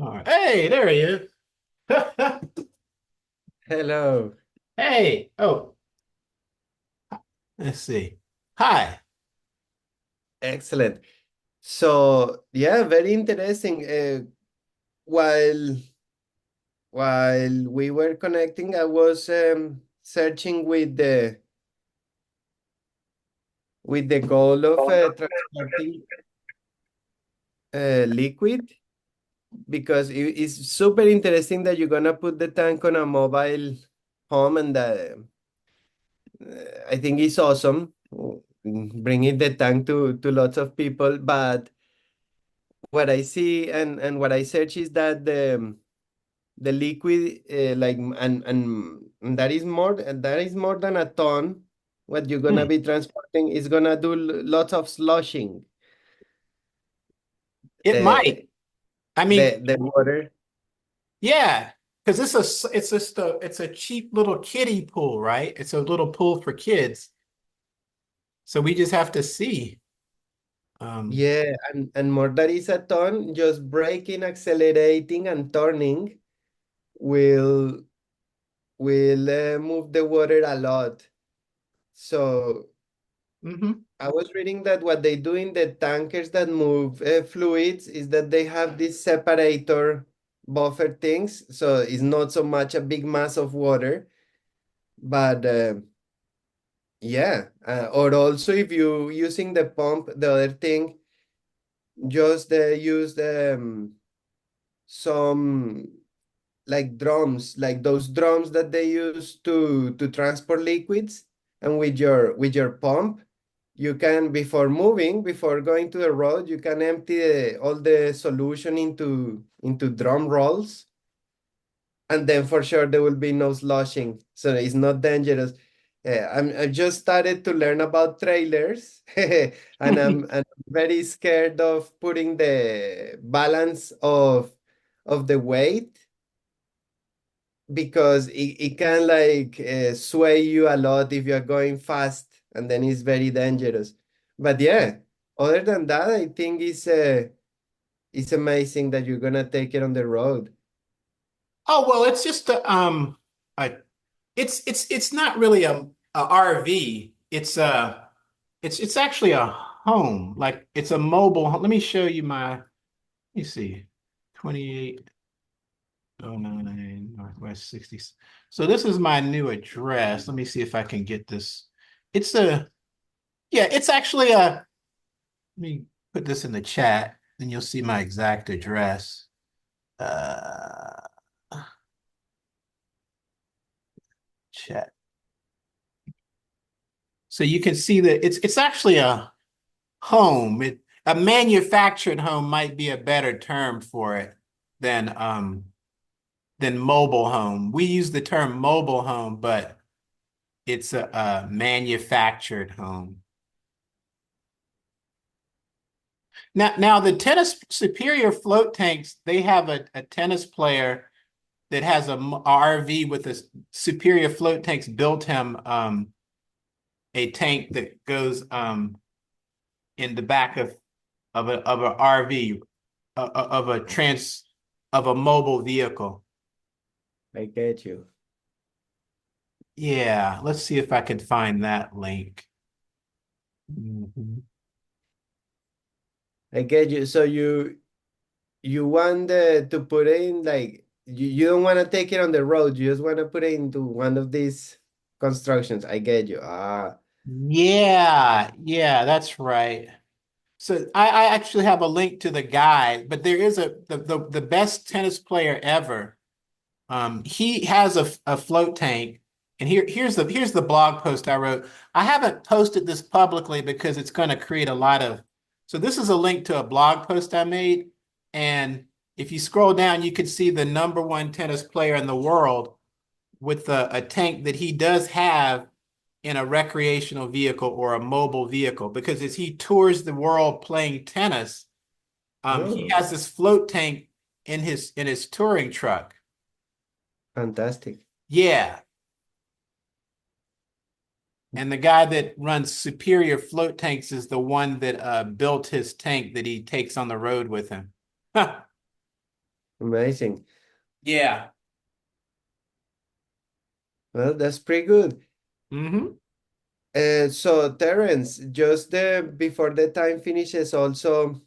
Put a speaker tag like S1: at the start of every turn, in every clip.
S1: All right. Hey, there he is.
S2: Hello.
S1: Hey. Oh, let's see. Hi.
S2: Excellent. So, yeah, very interesting. While we were connecting, I was searching with the goal of transporting liquid because it's super interesting that you're gonna put the tank on a mobile home, and I think it's awesome. Bringing the tank to lots of people, but what I see and what I search is that the liquid and that is more than a ton. What you're gonna
S1: Hmm.
S2: be transporting is gonna do lots of sloshing.
S1: It might.
S2: The
S1: I mean,
S2: the water.
S1: yeah, because it's just it's a cheap little kiddie pool, right? It's a little pool for kids. So we just have to see. Um,
S2: Yeah, and more than is a ton, just braking, accelerating, and turning will will move the water a lot. So
S1: mhm.
S2: I was reading that what they do in the tankers that move fluids is that they have this separator buffer things. So it's not so much a big mass of water, but yeah. Or also if you using the pump, the other thing, just use some like drums, like those drums that they use to transport liquids, and with your pump you can, before going to the road, you can empty all the solution into drum rolls, and then for sure there will be no sloshing, so it's not dangerous. I just started to learn about trailers, and I'm very scared of putting the balance of the weight, because it can like sway you a lot if you're going fast, and then it's very dangerous. But yeah, other than that, I think it's amazing that you're gonna take it on the road.
S1: Oh well, it's just a it's not really a RV. It's actually a home. Like it's a mobile home. Let me show you my. Let me see. 2809 Northwest 60. So this is my new address. Let me see if I can get this. It's a yeah, it's actually a let me put this in the chat and you'll see my exact address. Uh Chat. So you can see that it's actually a home. A manufactured home might be a better term for it than than mobile home. We use the term mobile home, but it's a manufactured home. Now the tennis superior float tanks, they have a tennis player that has a RV with a superior float tanks built him a tank that goes in the back of a RV of a trans of a mobile vehicle.
S2: I get you.
S1: Yeah, let's see if I can find that link. Mhm.
S2: I get you. So you want to put it in, like, you don't want to take it on the road. You just want to put it into one of these constructions. I get you.
S1: Yeah, yeah, that's right. So I actually have a link to the guide, but there is the best tennis player ever. He has a float tank, and here's the blog post I wrote. I haven't posted this publicly because it's going to create a lot of. So this is a link to a blog post I made, and if you scroll down, you can see the number one tennis player in the world with a tank that he does have in a recreational vehicle or a mobile vehicle because as he tours the world playing tennis, he
S2: Oh,
S1: has this float tank in his touring truck.
S2: fantastic.
S1: Yeah. And the guy that runs Superior Float Tanks is the one that built his tank that he takes on the road with him.
S2: Amazing.
S1: Yeah.
S2: Well, that's pretty good.
S1: Hmm.
S2: So Terence, just before the time finishes, also,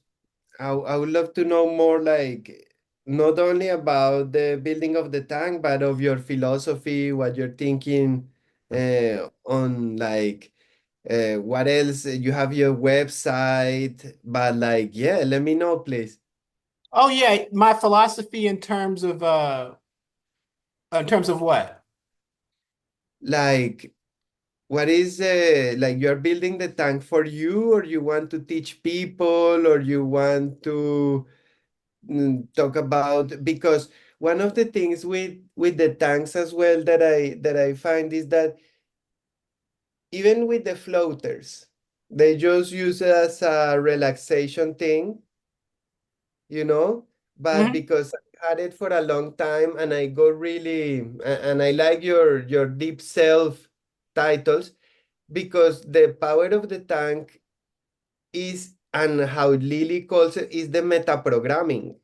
S2: I would love to know more, like, not only about the building of the tank, but of your philosophy, what you're thinking on, like, what else? You have your website, but like, yeah, let me know, please.
S1: Oh yeah, my philosophy in terms of what?
S2: Like, what is like you're building the tank for you, or you want to teach people, or you want to talk about, because one of the things with the tanks as well that I find is that even with the floaters, they just use it as a relaxation thing, you know, but
S1: Hmm.
S2: because I had it for a long time and I go really and I like your deep self titles, because the power of the tank is, and how Lily calls it, is the metaprogramming.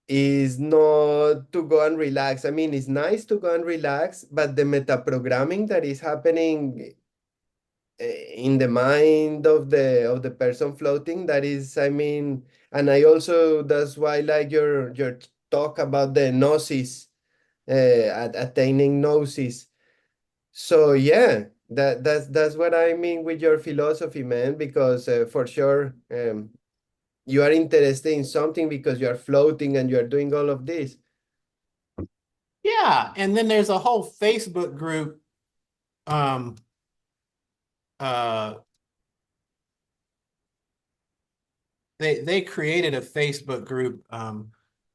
S2: Is not to go and relax. I mean, it's nice to go and relax, but the metaprogramming that is happening in the mind of the person floating, that is, I mean, and I also, that's why I like your talk about the gnosis, attaining gnosis. So yeah, that's what I mean with your philosophy, man, because for sure, you are interested in something because you are floating and you are doing all of this.
S1: Yeah, and then there's a whole Facebook group. Um, uh, they created a Facebook group.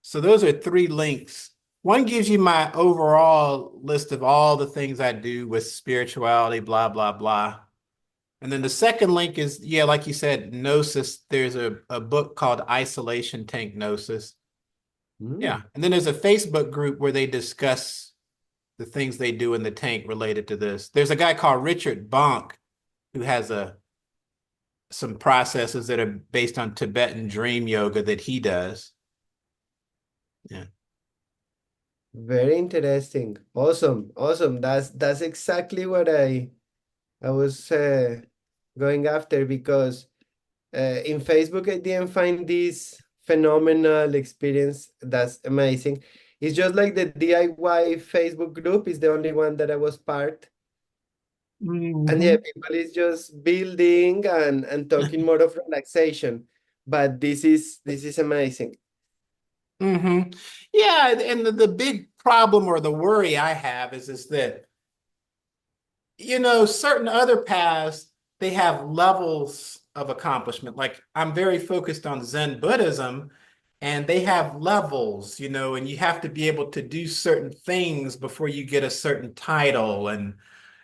S1: So those are three links. One gives you my overall list of all the things I do with spirituality, blah blah blah. And then the second link is, yeah, like you said, Gnosis. There's a book called Isolation Tank Gnosis. Yeah.
S2: Mm,
S1: And then there's a Facebook group where they discuss the things they do in the tank related to this. There's a guy called Richard Bonk who has a some processes that are based on Tibetan dream yoga that he does. Yeah.
S2: very interesting. Awesome, awesome. That's exactly what I was going after, because in Facebook I didn't find this phenomenal experience. That's amazing. It's just like the DIY Facebook group is the only one that I was part. And yeah,
S1: Hmm.
S2: people is just building and talking more of relaxation. But this is amazing.
S1: Hmm. Yeah, and the big problem or the worry I have is that certain other paths, they have levels of accomplishment. Like I'm very focused on Zen Buddhism, and they have levels, and you have to be able to do certain things before you get a certain title. And,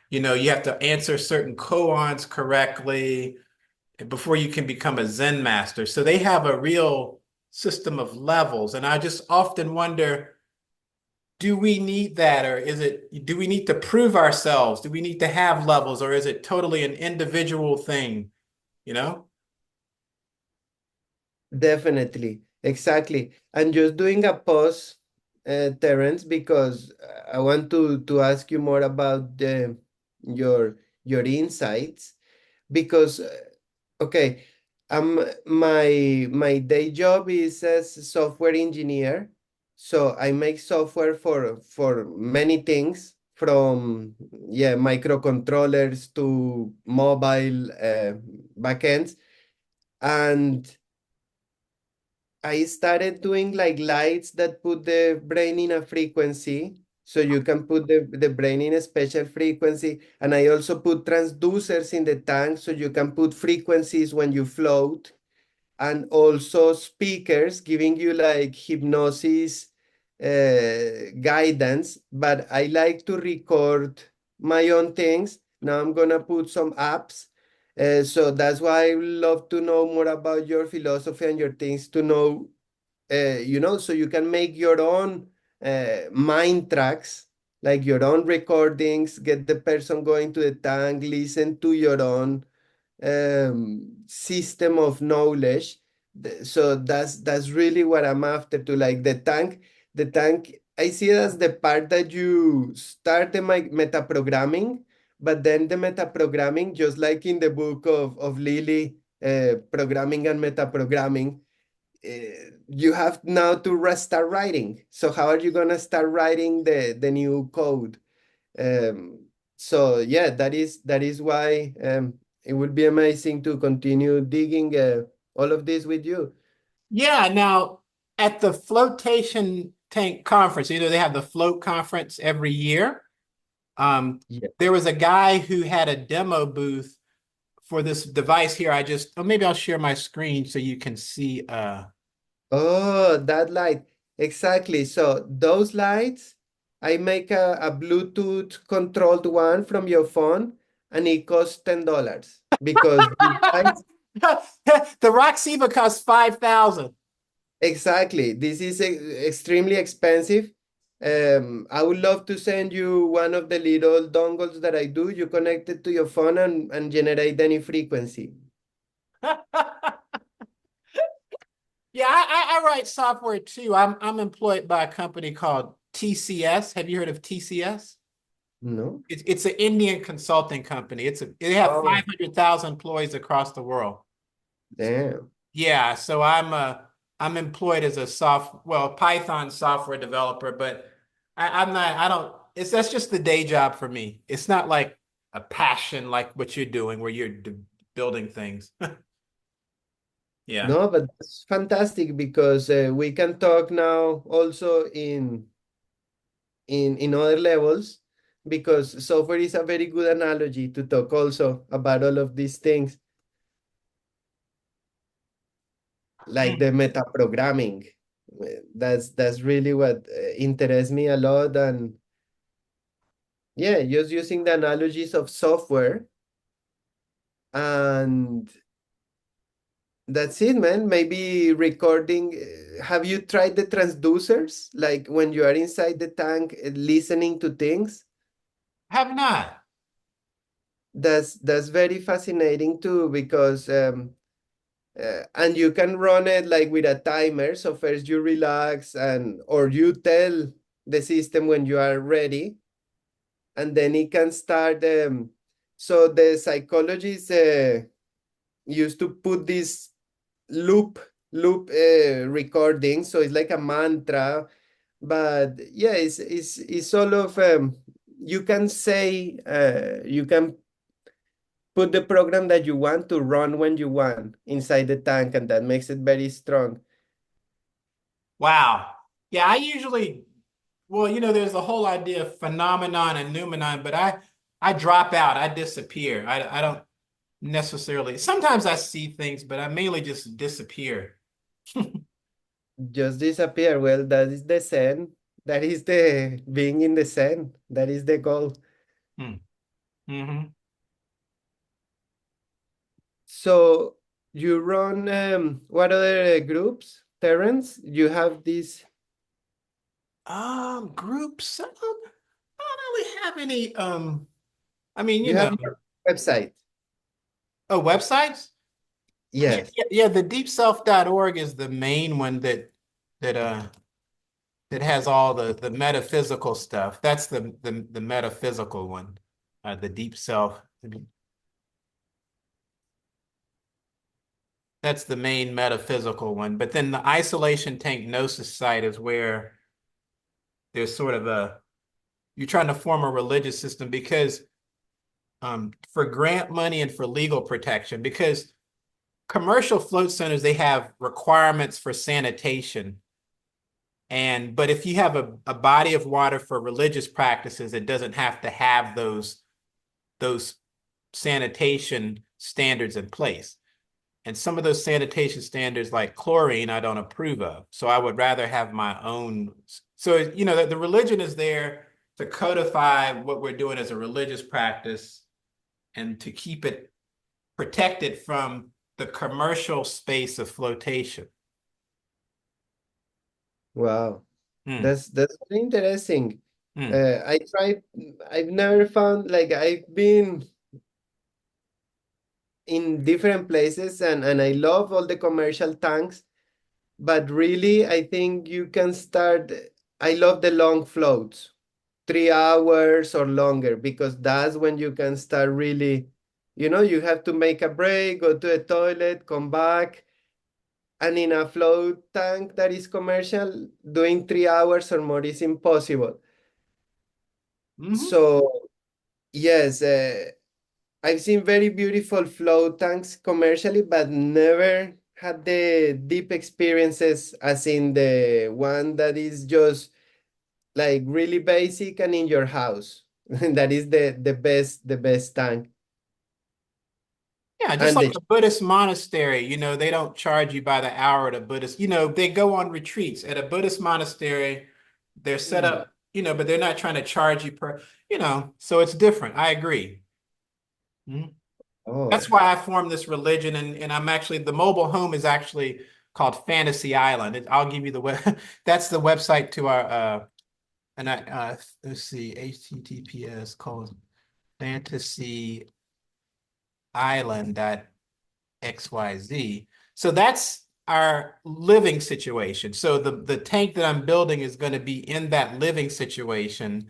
S1: you have to answer certain koans correctly before you can become a Zen master. So they have a real system of levels. And I just often wonder, do we need that, or do we need to prove ourselves? Do we need to have levels, or is it totally an individual thing, you know?
S2: Definitely, exactly. And just doing a pause, Terence, because I want to ask you more about your your insights. Because okay, my day job is as a software engineer, so I make software for many things, from yeah microcontrollers to mobile backends, and I started doing like lights that put the brain in a frequency. So you can put the brain in a special frequency. And I also put transducers in the tank so you can put frequencies when you float. And also speakers giving you like hypnosis guidance. But I like to record my own things. Now I'm gonna put some apps. So that's why I love to know more about your philosophy and your things, to know so you can make your own mind tracks, like your own recordings, get the person going to the tank, listen to your own system of knowledge. So that's really what I'm after to like the tank. I see it as the part that you start the metaprogramming, but then the metaprogramming, just like in the book of Lily, programming and metaprogramming, you have now to start writing. So how are you gonna start writing the new code? Um, so yeah, that is why it would be amazing to continue digging all of this with you.
S1: Yeah, now at the flotation tank conference, they have the float conference every year. Um,
S2: Yeah.
S1: there was a guy who had a demo booth for this device here. Maybe I'll share my screen so you can see.
S2: Oh, that light. Exactly. So those lights, I make a Bluetooth controlled one from your phone and it costs $10 because these lights.
S1: The Roxiva costs 5,000.
S2: Exactly. This is extremely expensive. I would love to send you one of the little dongles that I do. You connect it to your phone and generate any frequency.
S1: Yeah, I write software too. I'm employed by a company called TCS. Have you heard of TCS?
S2: No?
S1: It's an Indian consulting company. They have
S2: Oh,
S1: 500,000 employees across the world.
S2: damn.
S1: Yeah, so I'm employed as a Python software developer, but I'm not I don't it's that's just the day job for me. It's not like a passion like what you're doing where you're building things. Yeah.
S2: No, but that's fantastic because we can talk now also in other levels because software is a very good analogy to talk also about all of these things like the
S1: Mm.
S2: metaprogramming. That's really what interests me a lot. And yeah, just using the analogies of software, and that's it, man. Maybe recording. Have you tried the transducers? Like when you are inside the tank, listening to things?
S1: Have not.
S2: That's very fascinating too because and you can run it like with a timer. So first you relax and or you tell the system when you are ready, and then it can start. So the psychologists used to put this loop recording, so it's like a mantra. But yeah, it's all of you can say you can put the program that you want to run when you want inside the tank, and that makes it very strong.
S1: Wow. Yeah, there's the whole idea of phenomenon and noumenon, but I drop out, I disappear. I don't necessarily. Sometimes I see things, but I mainly just disappear.
S2: Just disappear. Well, that is the zen. That is the being in the zen. That is the goal.
S1: Hmm. Hmm.
S2: So you run what other groups, Terrence? You have this.
S1: Groups. I don't really have any. I mean,
S2: You have your website.
S1: oh, websites. Yeah,
S2: Yes.
S1: yeah, yeah, the deepself.org is the main one that that has all the metaphysical stuff. That's the metaphysical one. The deep self. That's the main metaphysical one. But then the isolation tank gnosis site is where there's sort of you're trying to form a religious system because for grant money and for legal protection, because commercial float centers, they have requirements for sanitation. But if you have a body of water for religious practices, it doesn't have to have those sanitation standards in place. And some of those sanitation standards, like chlorine, I don't approve of. So I would rather have my own. So, the religion is there to codify what we're doing as a religious practice and to keep it protected from the commercial space of flotation.
S2: Wow.
S1: Hmm.
S2: That's very interesting.
S1: Hmm.
S2: I tried. I've never found like I've been in different places, and I love all the commercial tanks, but really I think you can start. I love the long floats, 3 hours or longer, because that's when you can start really, you have to make a break, go to the toilet, come back. And in a float tank that is commercial, doing 3 hours or more is impossible.
S1: Mhm.
S2: So, yes, I've seen very beautiful float tanks commercially, but never had the deep experiences as in the one that is just like really basic and in your house. That is the best tank.
S1: Yeah, just
S2: And
S1: like
S2: the
S1: a Buddhist monastery, they don't charge you by the hour at a Buddhist, they go on retreats at a Buddhist monastery. They're set
S2: Mm.
S1: up, but they're not trying to charge you so it's different. I agree. Mhm. That's
S2: Oh,
S1: why I formed this religion, and I'm actually the mobile home is actually called Fantasy Island. I'll give you the web. That's the website to our and I let's see, HTTPS colon fantasy island dot XYZ. So that's our living situation. So the tank that I'm building is going to be in that living situation,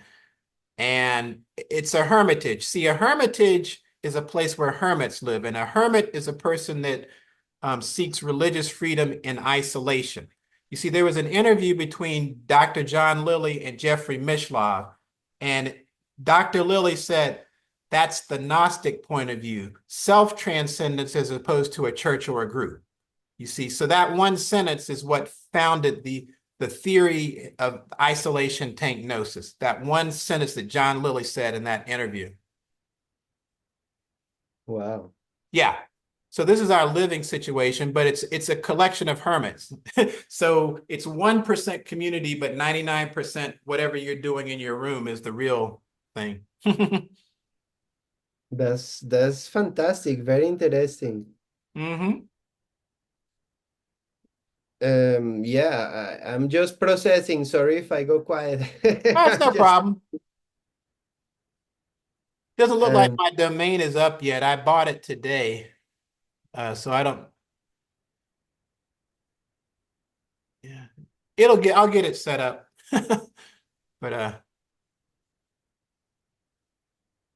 S1: and it's a hermitage. See, a hermitage is a place where hermits live, and a hermit is a person that seeks religious freedom in isolation. You see, there was an interview between Dr. John Lilly and Jeffrey Mishlove, and Dr. Lilly said that's the Gnostic point of view, self-transcendence as opposed to a church or a group. You see, so that one sentence is what founded the theory of isolation tank gnosis. That one sentence that John Lilly said in that interview.
S2: wow.
S1: Yeah. So this is our living situation, but it's a collection of hermits. So it's 1% community, but 99% whatever you're doing in your room is the real thing.
S2: That's fantastic. Very interesting.
S1: Hmm.
S2: Yeah, I'm just processing. Sorry if I go quiet.
S1: That's
S2: I'm
S1: no
S2: just
S1: problem. Doesn't look like
S2: and
S1: my domain is up yet. I bought it today. So I don't, yeah. I'll get it set up. But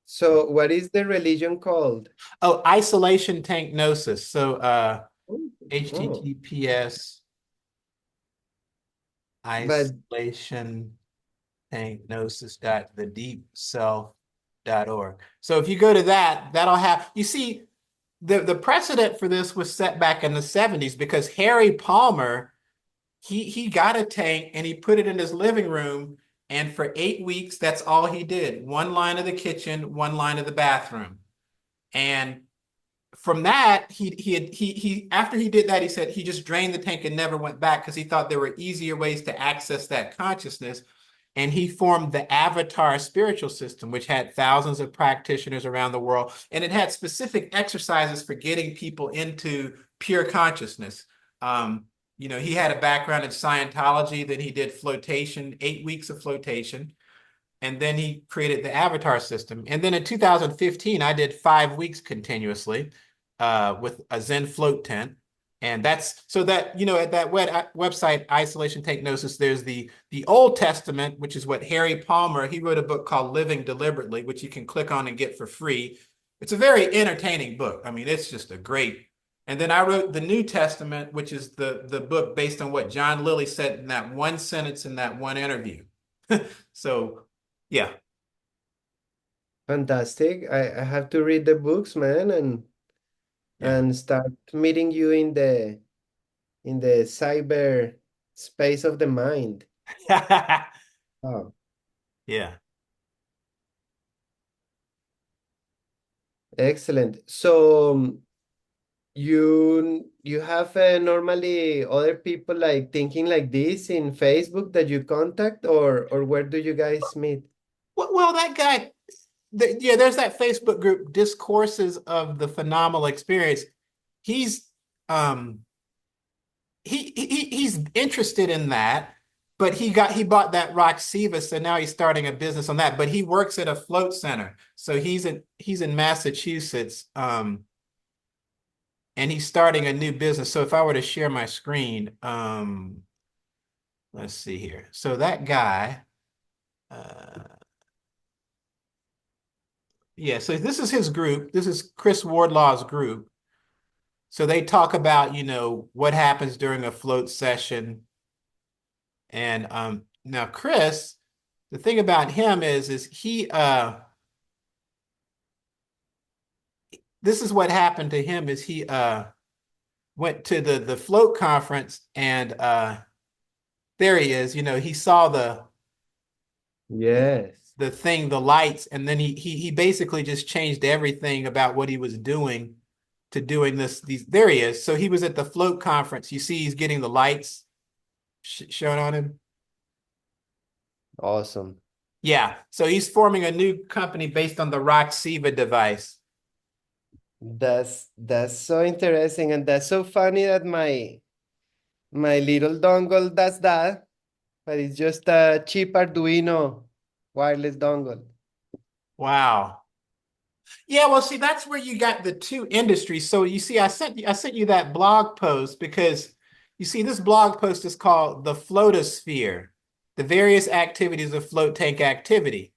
S2: so what is the religion called?
S1: oh, isolation tank gnosis. So
S2: Oh,
S1: HTTPS
S2: but
S1: isolation tank gnosis dot the deep self.org. So if you go to that, that'll have you see the precedent for this was set back in the 70s because Harry Palmer he got a tank and he put it in his living room, and for 8 weeks that's all he did. One line of the kitchen, one line of the bathroom. And from that, he after he did that, he said he just drained the tank and never went back because he thought there were easier ways to access that consciousness. And he formed the Avatar spiritual system, which had thousands of practitioners around the world. And it had specific exercises for getting people into pure consciousness. Um, he had a background in Scientology, then he did flotation, 8 weeks of flotation, and then he created the avatar system. And then in 2015, I did 5 weeks continuously with a Zen float tent. And that's so that, at that website, Isolation Tank Gnosis, there's the Old Testament, which is what Harry Palmer, he wrote a book called Living Deliberately, which you can click on and get for free. It's a very entertaining book. I mean, it's just a great. And then I wrote the New Testament, which is the book based on what John Lilly said in that one sentence in that one interview. So yeah.
S2: fantastic. I have to read the books, man, and
S1: Yeah.
S2: start meeting you in the cyber space of the mind. Oh,
S1: Yeah.
S2: excellent. So you have normally other people like thinking like this in Facebook that you contact, or where do you guys meet?
S1: Well, that guy, yeah, there's that Facebook group, Discourses of the Phenomenal Experience. He's um he's interested in that, but he bought that Roxiva, so now he's starting a business on that. But he works at a float center, so he's in Massachusetts. and he's starting a new business. So if I were to share my screen, let's see here. So that guy, uh, yeah, so this is his group. This is Chris Wardlaw's group. So they talk about, what happens during a float session. And now Chris, the thing about him is he this is what happened to him is he went to the float conference and there he is, he saw
S2: Yes.
S1: the thing, the lights, and then he basically just changed everything about what he was doing to doing these there he is. So he was at the float conference. You see he's getting the lights shown on him.
S2: Awesome.
S1: Yeah. So he's forming a new company based on the Roxiva device.
S2: That's so interesting, and that's so funny that my little dongle does that, but it's just a cheap Arduino wireless dongle.
S1: Wow. Yeah, well, see, that's where you got the two industries. So you see, I sent you that blog post because you see this blog post is called The Floatosphere, the various activities of float tank activity.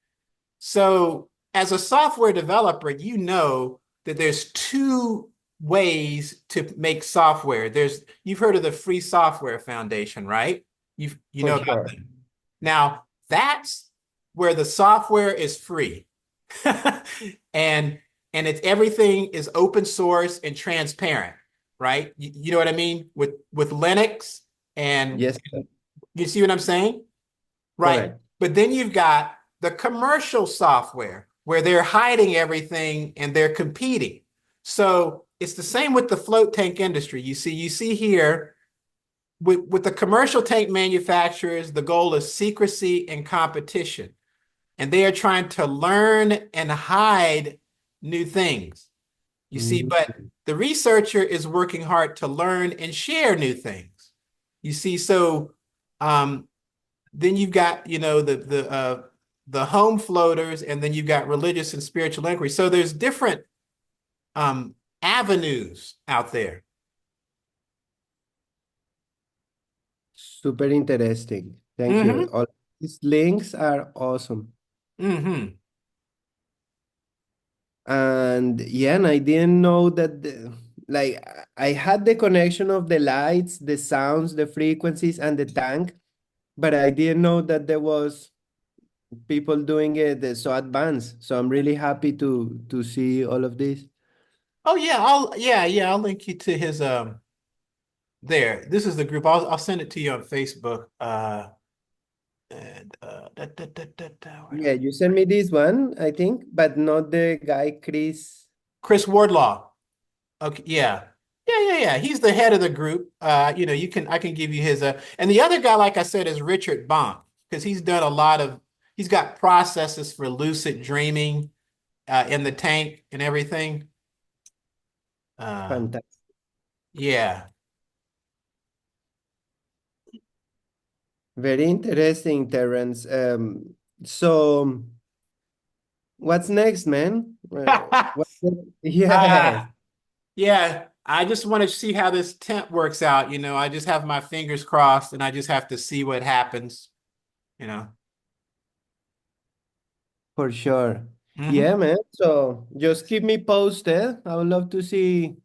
S1: So as a software developer, you know that there's two ways to make software. You've heard of the Free Software Foundation, right? You
S2: For
S1: know about
S2: sure.
S1: that. Now, that's where the software is free. and it's everything is open source and transparent, right? You know what I mean? With Linux
S2: Yes,
S1: and you see what I'm saying? Right.
S2: correct.
S1: But then you've got the commercial software where they're hiding everything and they're competing. So it's the same with the float tank industry. You see here with the commercial tank manufacturers, the goal is secrecy and competition. And they are trying to learn and hide new things. You see,
S2: Mhm.
S1: but the researcher is working hard to learn and share new things. You see, so um, then you've got the home floaters, and then you've got religious and spiritual inquiry. So there's different avenues out there.
S2: Super interesting. Thank you.
S1: Mm-hmm.
S2: All these links are awesome.
S1: Mm-hmm.
S2: And yeah, and I didn't know that like I had the connection of the lights, the sounds, the frequencies, and the tank, but I didn't know that there was people doing it so advanced. So I'm really happy to see all of this.
S1: Oh yeah, I'll link you to his there. This is the group. I'll send it to you on Facebook. And where do
S2: Yeah, you sent me this one, I think, but not the guy Chris.
S1: Chris Wardlaw. Okay, yeah. Yeah. He's the head of the group. I can give you his and the other guy, like I said, is Richard Bonk, because he's got processes for lucid dreaming in the tank and everything. Uh
S2: Fantastic.
S1: yeah.
S2: Very interesting, Terrence. So what's next, man? Yes,
S1: uh yeah. I just want to see how this tent works out. I just have my fingers crossed and I just have to see what happens, you know.
S2: for sure. Yeah,
S1: Hmm.
S2: man. So just keep me posted. I would love to see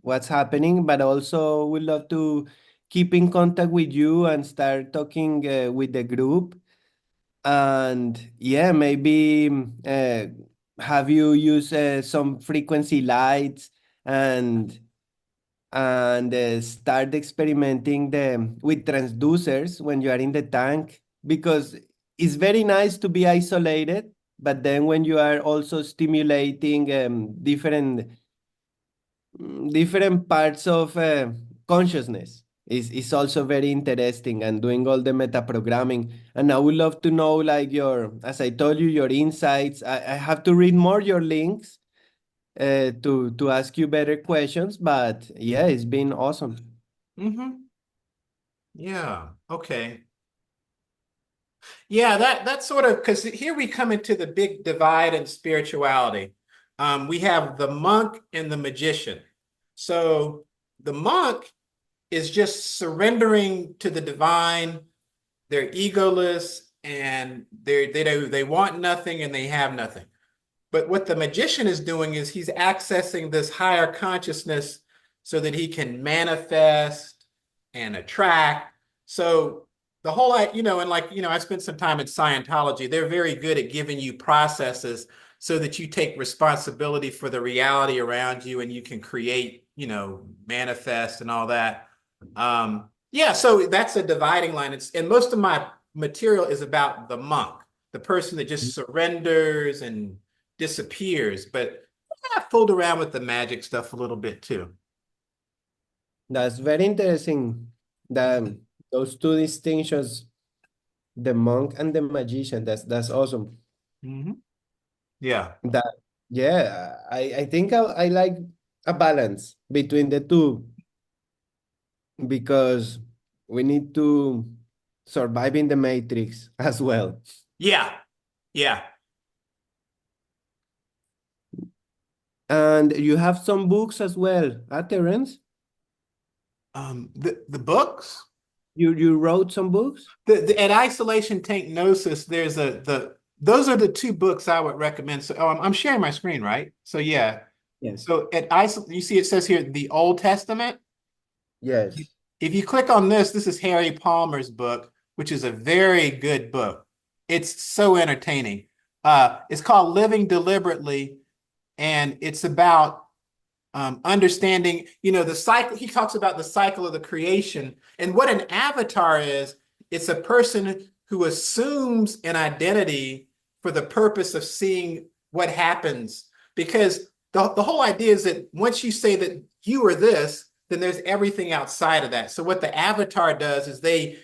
S2: what's happening, but also would love to keep in contact with you and start talking with the group. And yeah, maybe have you use some frequency lights and start experimenting with transducers when you are in the tank, because it's very nice to be isolated, but then when you are also stimulating different parts of consciousness is also very interesting, and doing all the metaprogramming. And I would love to know, like, as I told you, your insights. I have to read more your links to ask you better questions, but yeah, it's been awesome.
S1: Hmm. Yeah. Okay. Yeah, that's sort of because here we come into the big divide in spirituality. We have the monk and the magician. So the monk is just surrendering to the divine. They're egoless and they want nothing and they have nothing. But what the magician is doing is he's accessing this higher consciousness so that he can manifest and attract. So the whole, and I spent some time in Scientology. They're very good at giving you processes so that you take responsibility for the reality around you and you can create, manifest and all that. Yeah, so that's a dividing line. And most of my material is about the monk, the person that just surrenders and disappears. But I fooled around with the magic stuff a little bit too.
S2: That's very interesting. That those two distinctions, the monk and the magician, that's awesome.
S1: Mhm. Yeah.
S2: That yeah, I think I like a balance between the two because we need to survive in the matrix as well.
S1: Yeah. Yeah.
S2: And you have some books as well, Terence?
S1: The books,
S2: You wrote some books?
S1: at Isolation Tank Gnosis, there's those are the two books I would recommend. So I'm sharing my screen, right? So yeah.
S2: Yes.
S1: So you see it says here the Old Testament.
S2: Yes.
S1: If you click on this is Harry Palmer's book, which is a very good book. It's so entertaining. It's called Living Deliberately, and it's about understanding, the cycle. He talks about the cycle of the creation and what an avatar is. It's a person who assumes an identity for the purpose of seeing what happens. Because the whole idea is that once you say that you are this, then there's everything outside of that. So what the avatar does is they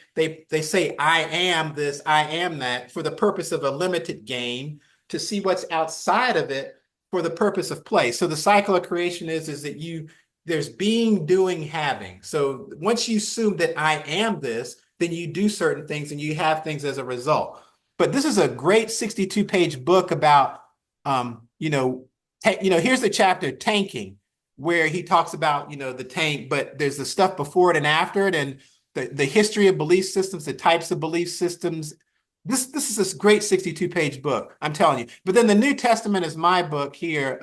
S1: say, I am this, I am that, for the purpose of a limited game, to see what's outside of it for the purpose of play. So the cycle of creation is that there's being, doing, having. So once you assume that I am this, then you do certain things and you have things as a result. But this is a great 62-page book about, here's the chapter tanking, where he talks about, the tank, but there's the stuff before it and after it, and the history of belief systems, the types of belief systems. This is this great 62-page book, I'm telling you. But then the New Testament is my book here,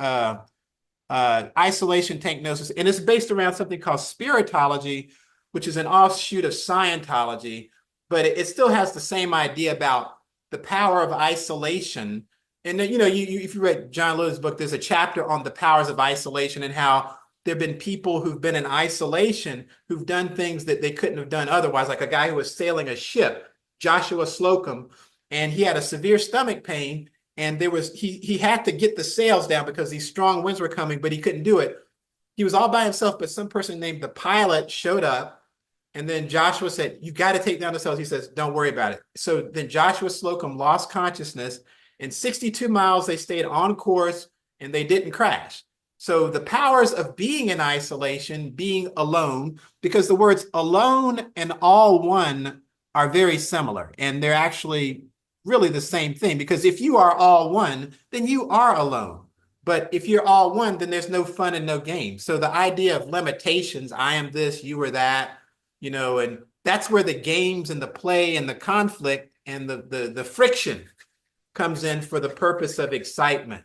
S1: Isolation Tank Gnosis, and it's based around something called spiritology, which is an offshoot of Scientology, but it still has the same idea about the power of isolation. And then, if you read John Lewis's book, there's a chapter on the powers of isolation and how there have been people who've been in isolation who've done things that they couldn't have done otherwise, like a guy who was sailing a ship, Joshua Slocum, and he had a severe stomach pain, and he had to get the sails down because these strong winds were coming, but he couldn't do it. He was all by himself, but some person named the pilot showed up, and then Joshua said, "You got to take down the sails." He says, "Don't worry about it." So then Joshua Slocum lost consciousness. In 62 miles, they stayed on course and they didn't crash. So the powers of being in isolation, being alone, because the words alone and all one are very similar, and they're actually really the same thing. Because if you are all one, then you are alone. But if you're all one, then there's no fun and no game. So the idea of limitations, I am this, you are that, and that's where the games and the play and the conflict and the friction comes in for the purpose of excitement.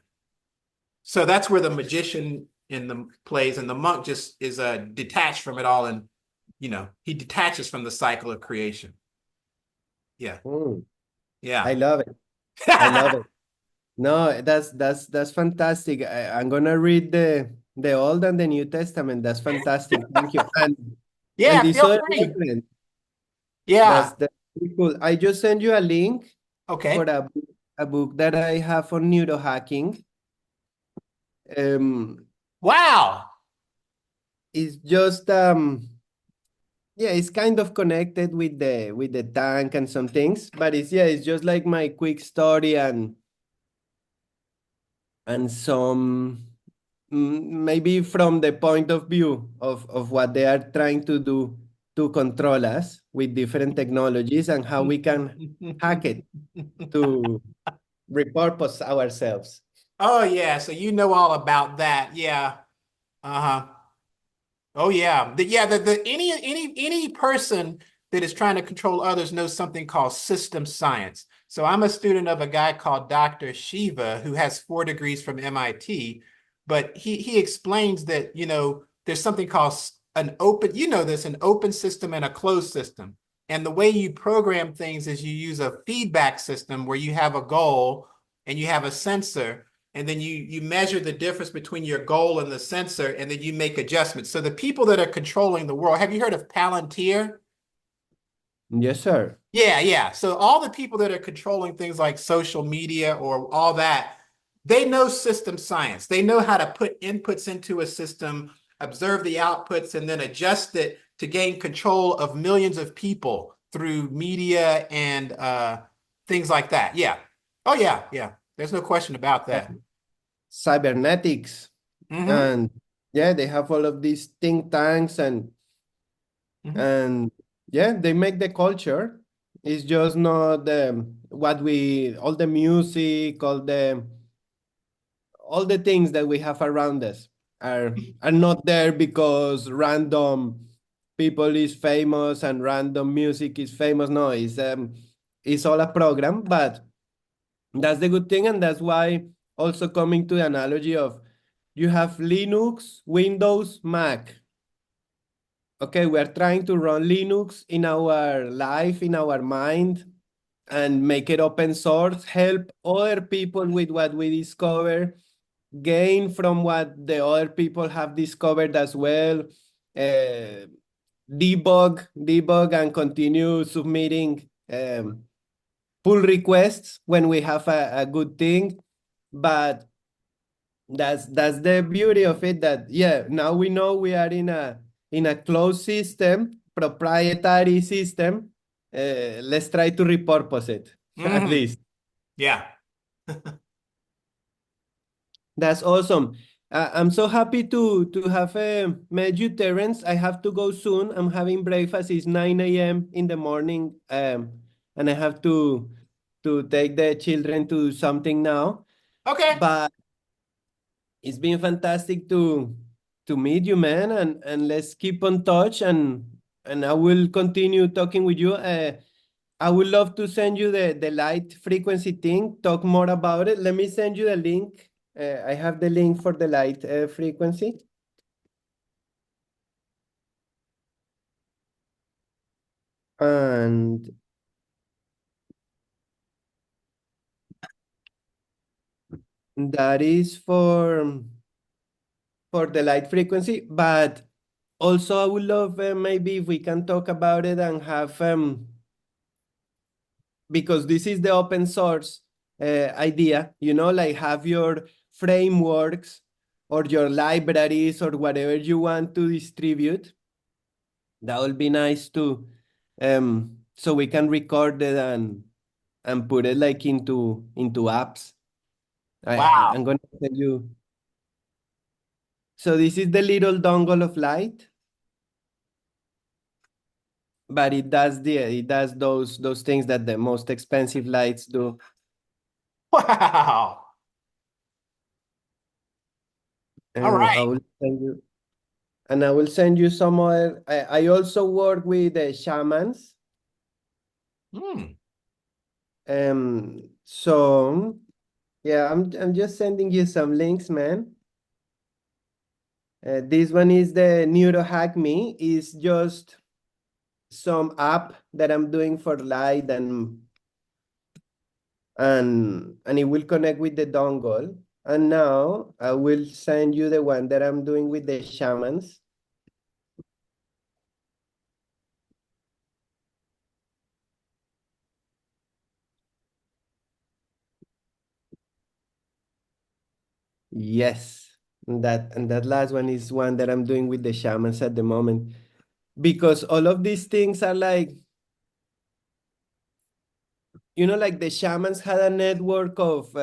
S1: So that's where the magician in the plays, and the monk just is detached from it all, and he detaches from the cycle of creation. Yeah,
S2: Mm, I
S1: yeah.
S2: love it. I love it. No, that's fantastic. I'm gonna read the Old and the New Testament. That's fantastic. Thank you. And
S1: Yeah,
S2: this
S1: feel
S2: other
S1: free.
S2: reference,
S1: Yeah.
S2: that's pretty cool. I just sent you a link for
S1: Okay.
S2: a book that I have on neurohacking.
S1: Wow.
S2: It's just yeah, it's kind of connected with the tank and some things, but it's just like my quick story and some maybe from the point of view of what they are trying to do to control us with different technologies and how we can hack it to repurpose ourselves.
S1: Oh yeah, so you know all about that. Yeah. Uh-huh. Oh yeah. Any person that is trying to control others knows something called system science. So I'm a student of a guy called Dr. Shiva who has 4 degrees from MIT, but he explains that, there's something called an open, an open system and a closed system. And the way you program things is you use a feedback system where you have a goal and you have a sensor, and then you measure the difference between your goal and the sensor, and then you make adjustments. So the people that are controlling the world, have you heard of Palantir?
S2: Yes, sir.
S1: Yeah, yeah. So all the people that are controlling things like social media or all that, they know system science. They know how to put inputs into a system, observe the outputs, and then adjust it to gain control of millions of people through media and things like that. Yeah. Oh yeah, yeah. There's no question about that.
S2: Cybernetics.
S1: Hmm.
S2: And yeah, they have all of these think tanks
S1: Hmm.
S2: and yeah, they make the culture. It's just not what we all the music, all the things that we have around us are not there because random people is famous and random music is famous. No, it's all a program, but that's the good thing, and that's why also coming to the analogy of you have Linux, Windows, Mac. Okay, we're trying to run Linux in our life, in our mind, and make it open source, help other people with what we discover, gain from what the other people have discovered as well, debug, and continue submitting pull requests when we have a good thing. But that's the beauty of it, that yeah, now we know we are in a closed system, proprietary system. Let's try to repurpose it at
S1: Hmm.
S2: least.
S1: Yeah.
S2: That's awesome. I'm so happy to have met you, Terence. I have to go soon. I'm having breakfast. It's 9 a.m. in the morning, and I have to take the children to something now.
S1: Okay.
S2: But it's been fantastic to meet you, man, and let's keep on touch, and I will continue talking with you. I would love to send you the light frequency thing, talk more about it. Let me send you the link. I have the link for the light frequency. And that is for the light frequency. But also I would love maybe if we can talk about it and have because this is the open source idea, like have your frameworks or your libraries or whatever you want to distribute. That would be nice too. So we can record it and put it like into apps. I'm
S1: Wow.
S2: gonna tell you. So this is the little dongle of light, but it does those things that the most expensive lights do.
S1: Wow. All
S2: I
S1: right.
S2: will send you, and I will send you some other. I also work with the shamans.
S1: Hmm.
S2: So yeah, I'm just sending you some links, man. This one is the neurohack me. Is just some app that I'm doing for light and it will connect with the dongle. And now I will send you the one that I'm doing with the shamans. Yes. And that last one is one that I'm doing with the shamans at the moment. Because all of these things are like, like the shamans had a network of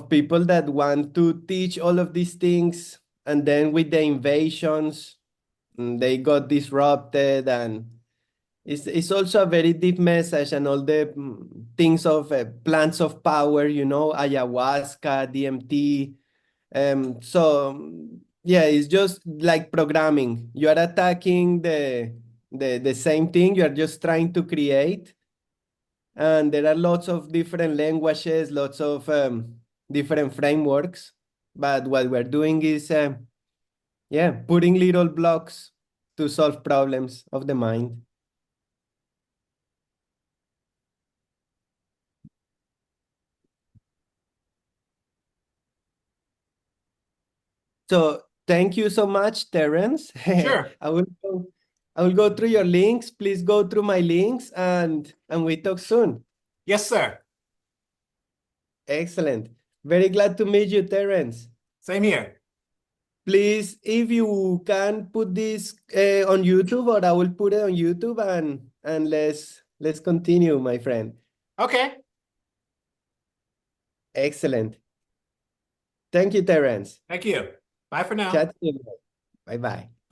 S2: people that want to teach all of these things. And then with the invasions, they got disrupted, and it's also a very deep message, and all the things of plants of power, ayahuasca, DMT. So Yeah, it's just like programming. You are attacking the same thing. You are just trying to create. And there are lots of different languages, lots of different frameworks. But what we're doing is, yeah, putting little blocks to solve problems of the mind. So thank you so much, Terence.
S1: Sure.
S2: I will go through your links. Please go through my links and we talk soon.
S1: Yes, sir.
S2: Excellent. Very glad to meet you, Terence.
S1: Same here.
S2: Please, if you can put this on YouTube, or I will put it on YouTube, and let's continue, my friend.
S1: Okay.
S2: Excellent. Thank you, Terence.
S1: Thank you. Bye for now.
S2: Chat soon. Bye bye.